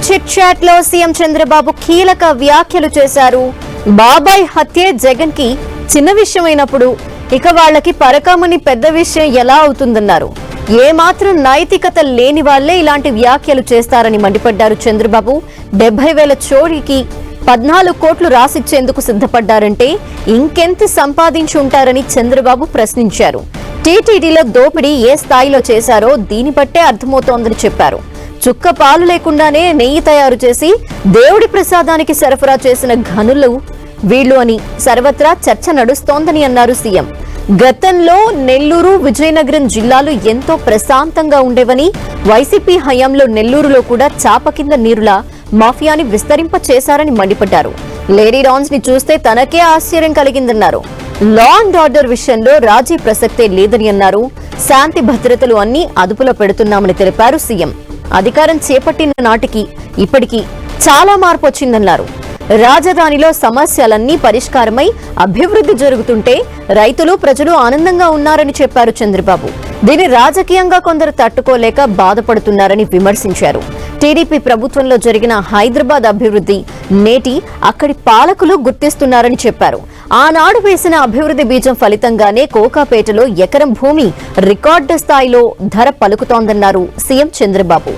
Chit chat లో CM Chandrababu కీలక వ్యాఖ్యలు చేశారు. బాబాయ్ హత్యే జగన్ కి చిన్న విషయమైనప్పుడు ఇక వాళ్ళకి పరకామని పెద్ద విషయం ఎలా అవుతుందన్నారు. ఏమాత్రం నైతికత లేని వాళ్లే ఇలాంటి వ్యాఖ్యలు చేస్తారని మండిపడ్డారు చంద్రబాబు. 70,000 చోరీకి 14 కోట్లు రాసిచ్చేందుకు సిద్ధపడ్డారంటే ఇంకెంత సంపాదించి ఉంటారని చంద్రబాబు ప్రశ్నించారు. టీటీడీలో దోపిడీ ఏ స్థాయిలో చేశారో దీని బట్టే అర్థమవుతోందని చెప్పారు. చుక్క పాలు లేకుండానే నెయ్యి తయారు చేసి దేవుడి ప్రసాదానికి సరఫరా చేసిన ఘనులు వీళ్లు అని సర్వత్రా చర్చ నడుస్తోందని అన్నారు సీఎం. గతంలో నెల్లూరు, విజయనగరం జిల్లాలు ఎంతో ప్రశాంతంగా ఉండేవని, వైసీపీ హయాంలో నెల్లూరులో కూడా చాప కింద నీరులా మాఫియాని విస్తరింప చేశారని మండిపడ్డారు. లేడీ రాన్స్ ని చూస్తే తనకే ఆశ్చర్యం కలిగిందన్నారు. లా అండ్ ఆర్డర్ విషయంలో రాజీ ప్రసక్తే లేదని అన్నారు. శాంతి భద్రతలు అన్ని అదుపులో పెడుతున్నామని తెలిపారు సీఎం. అధికారం చేపట్టిన నాటికి ఇప్పటికీ చాలా మార్పు వచ్చిందన్నారు. రాజధానిలో సమస్యలన్నీ పరిష్కారమై అభివృద్ధి జరుగుతుంటే రైతులు, ప్రజలు ఆనందంగా ఉన్నారని చెప్పారు చంద్రబాబు. దీన్ని రాజకీయంగా కొందరు తట్టుకోలేక బాధపడుతున్నారని విమర్శించారు. టీడీపీ ప్రభుత్వంలో జరిగిన హైదరాబాద్ అభివృద్ధి నేటి అక్కడి పాలకులు గుర్తిస్తున్నారని చెప్పారు. ఆనాడు వేసిన అభివృద్ధి బీజం ఫలితంగానే కోకాపేటలో ఎకరం భూమి రికార్డు స్థాయిలో ధర పలుకుతోందన్నారు సీఎం చంద్రబాబు.